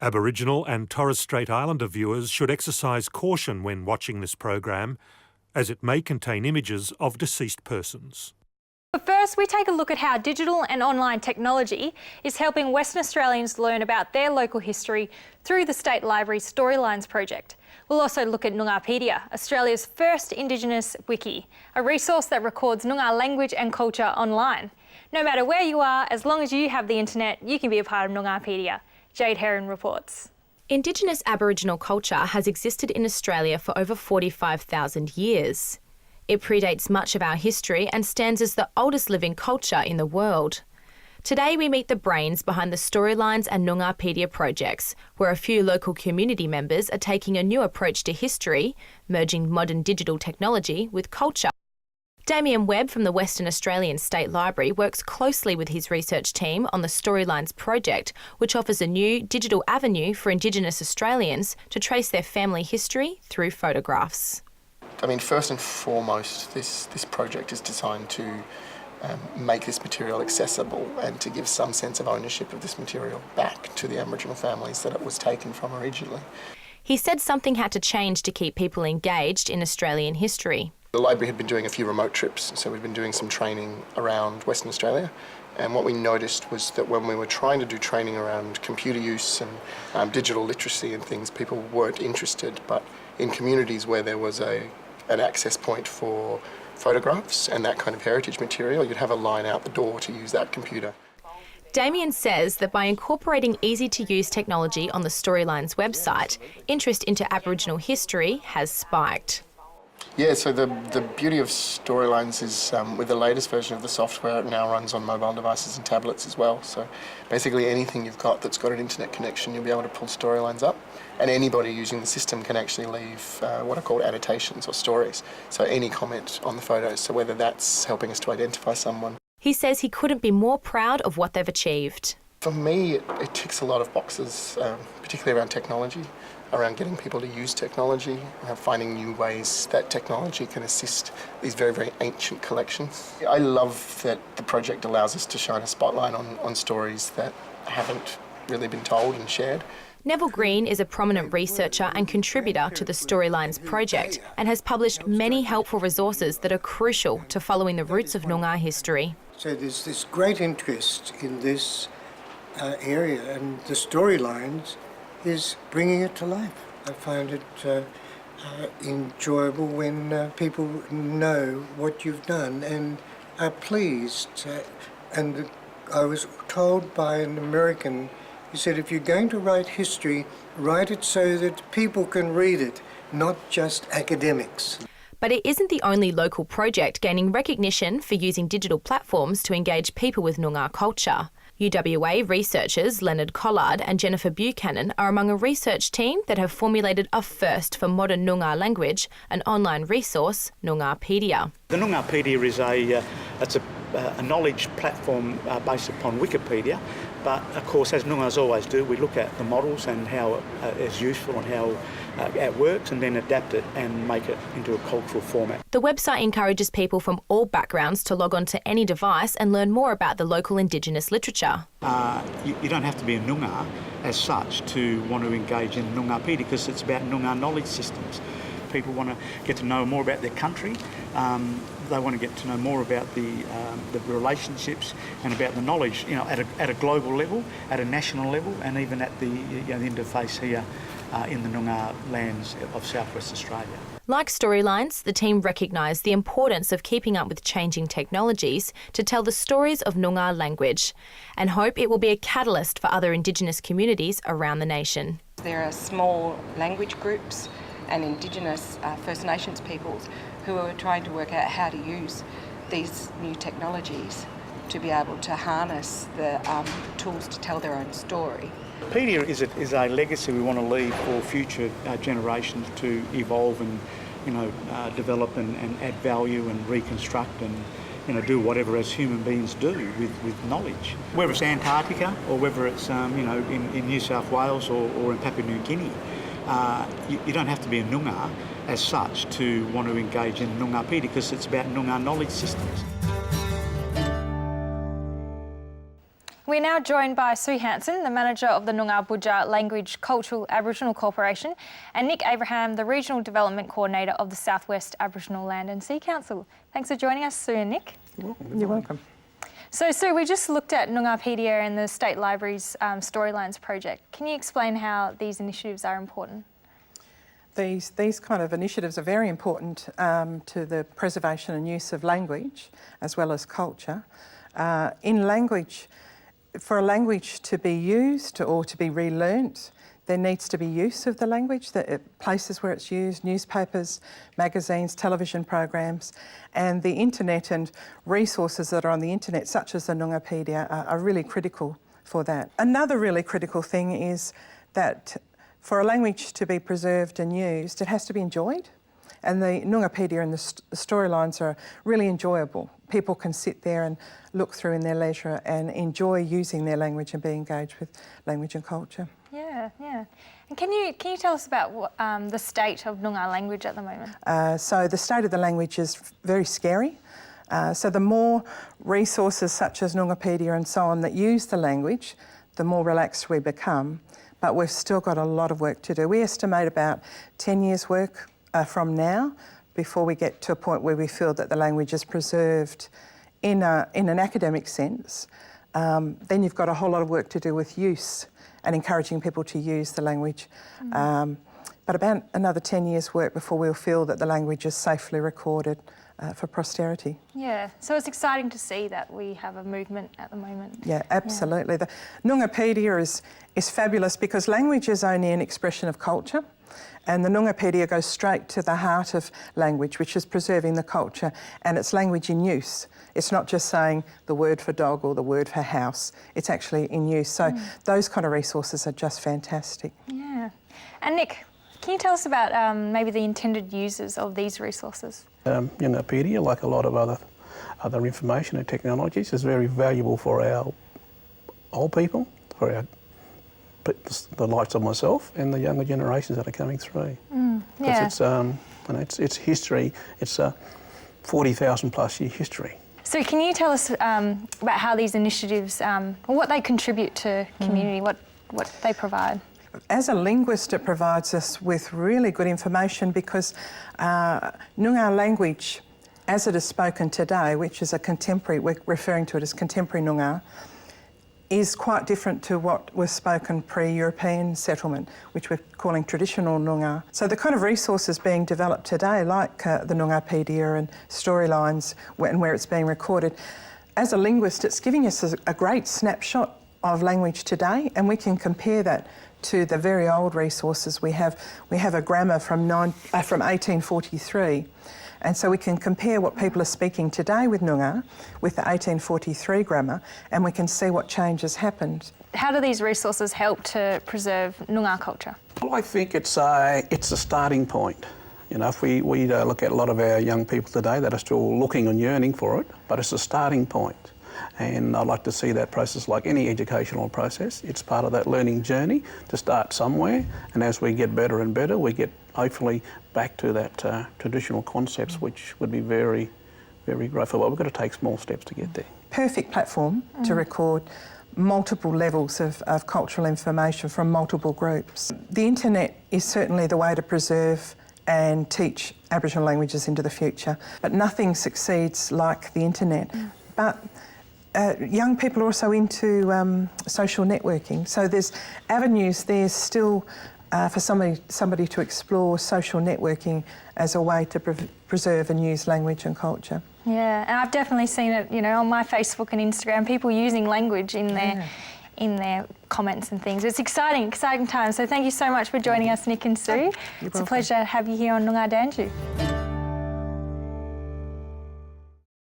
Aboriginal and Torres Strait Islander viewers should exercise caution when watching this program, as it may contain images of deceased persons. But first, we take a look at how digital and online technology is helping Western Australians learn about their local history through the State Library's Storylines project. We'll also look at Noongarpedia, Australia's first Indigenous wiki, a resource that records Noongar language and culture online. No matter where you are, as long as you have the internet, you can be a part of Noongarpedia. Jade Heron reports. Indigenous Aboriginal culture has existed in Australia for over 45,000 years. It predates much of our history and stands as the oldest living culture in the world. Today we meet the brains behind the Storylines and Noongarpedia projects, where a few local community members are taking a new approach to history, merging modern digital technology with culture. Damien Webb from the Western Australian State Library works closely with his research team on the Storylines project, which offers a new digital avenue for Indigenous Australians to trace their family history through photographs. I mean, first and foremost, this project is designed to make this material accessible and to give some sense of ownership of this material back to the Aboriginal families that it was taken from originally. He said something had to change to keep people engaged in Australian history. The library had been doing a few remote trips, so we'd been doing some training around Western Australia, and what we noticed was that when we were trying to do training around computer use and digital literacy and things, people weren't interested, but in communities where there was an access point for photographs and that kind of heritage material, you'd have a line out the door to use that computer. Damien says that by incorporating easy-to-use technology on the Storylines website, interest into Aboriginal history has spiked. Yeah, so the beauty of Storylines is with the latest version of the software, it now runs on mobile devices and tablets as well. So basically anything you've got that's got an internet connection, you'll be able to pull Storylines up. And anybody using the system can actually leave what are called annotations or stories. So any comment on the photos, so whether that's helping us to identify someone. He says he couldn't be more proud of what they've achieved. For me, it ticks a lot of boxes, particularly around technology, around getting people to use technology, finding new ways that technology can assist these very, very ancient collections. I love that the project allows us to shine a spotlight on stories that haven't really been told and shared. Neville Green is a prominent researcher and contributor to the Storylines project and has published many helpful resources that are crucial to following the roots of Noongar history. So there's this great interest in this area, and the Storylines is bringing it to life. I find it enjoyable when people know what you've done and are pleased. And I was told by an American, he said, if you're going to write history, write it so that people can read it, not just academics. But it isn't the only local project gaining recognition for using digital platforms to engage people with Noongar culture. UWA researchers Leonard Collard and Jennifer Buchanan are among a research team that have formulated a first for modern Noongar language, an online resource, Noongarpedia. The Noongarpedia is a knowledge platform based upon Wikipedia, but of course, as Noongars always do, we look at the models and how it's useful and how it works, and then adapt it and make it into a cultural format. The website encourages people from all backgrounds to log on to any device and learn more about the local Indigenous literature. You don't have to be a Noongar as such to want to engage in Noongarpedia, because it's about Noongar knowledge systems. People want to get to know more about their country. They want to get to know more about the relationships and about the knowledge, at a global level, at a national level, and even at the interface here in the Noongar lands of southwest Australia. Like Storylines, the team recognise the importance of keeping up with changing technologies to tell the stories of Noongar language, and hope it will be a catalyst for other Indigenous communities around the nation. There are small language groups and Indigenous First Nations peoples who are trying to work out how to use these new technologies to be able to harness the tools to tell their own story. Pedia is a legacy we want to leave for future generations to evolve and develop and add value and reconstruct and do whatever as human beings do with knowledge. Whether it's Antarctica or whether it's in New South Wales or in Papua New Guinea, you don't have to be a Noongar as such to want to engage in Noongarpedia, because it's about Noongar knowledge systems. We're now joined by Sue Hanson, the manager of the Noongarpedia Language Cultural Aboriginal Corporation, and Nick Abraham, the Regional Development Coordinator of the Southwest Aboriginal Land and Sea Council. Thanks for joining us, Sue and Nick. You're welcome. So, Sue, we just looked at Noongarpedia and the State Library's Storylines project. Can you explain how these initiatives are important? These kind of initiatives are very important to the preservation and use of language as well as culture. In language, for a language to be used or to be relearnt, there needs to be use of the language, places where it's used, newspapers, magazines, television programs, and the internet and resources that are on the internet, such as the Noongarpedia, are really critical for that. Another really critical thing is that for a language to be preserved and used, it has to be enjoyed. And the Noongarpedia and the storylines are really enjoyable. People can sit there and look through in their leisure and enjoy using their language and be engaged with language and culture. Yeah. And can you tell us about what, the state of Noongar language at the moment? So the state of the language is very scary. So the more resources such as Noongarpedia and so on that use the language, the more relaxed we become. But we've still got a lot of work to do. We estimate about 10 years' work from now before we get to a point where we feel that the language is preserved in an academic sense. Then you've got a whole lot of work to do with use and encouraging people to use the language. But about another 10 years' work before we'll feel that the language is safely recorded for posterity. Yeah, so it's exciting to see that we have a movement at the moment. Yeah, absolutely. The Noongarpedia is fabulous because language is only an expression of culture, and the Noongarpedia goes straight to the heart of language, which is preserving the culture, and it's language in use. It's not just saying the word for dog or the word for house, it's actually in use. So those kind of resources are just fantastic. Yeah. And Nick, can you tell us about maybe the intended users of these resources? Noongarpedia, like a lot of other information and technologies, is very valuable for our old people, for the likes of myself and the younger generations that are coming through. Because it's history. It's a 40,000 plus year history. So can you tell us about how these initiatives, or what they contribute to community, what they provide? As a linguist, it provides us with really good information because Noongar language, as it is spoken today, which is a contemporary, we're referring to it as contemporary Noongar, is quite different to what was spoken pre-European settlement, which we're calling traditional Noongar. So the kind of resources being developed today, like the Noongarpedia and storylines and where it's being recorded, as a linguist, it's giving us a great snapshot of language today, and we can compare that to the very old resources we have. We have a grammar from 1843, and so we can compare what people are speaking today with Noongar with the 1843 grammar, and we can see what changes happened. How do these resources help to preserve Noongar culture? Well, I think it's a starting point. You know, if we look at a lot of our young people today that are still looking and yearning for it, but it's a starting point. And I'd like to see that process like any educational process. It's part of that learning journey to start somewhere, and as we get better and better, we get hopefully back to that traditional concepts, which would be very, very great for. But we've got to take small steps to get there. Perfect platform to record multiple levels of cultural information from multiple groups. The internet is certainly the way to preserve and teach Aboriginal languages into the future, but nothing succeeds like the internet. But young people are also into social networking, so there's avenues there still for somebody to explore social networking as a way to preserve and use language and culture. Yeah, and I've definitely seen it, you know, on my Facebook and Instagram, people using language in their comments and things. It's exciting times. So thank you so much for joining us, Nick and Sue. It's a pleasure to have you here on Noongar Danju.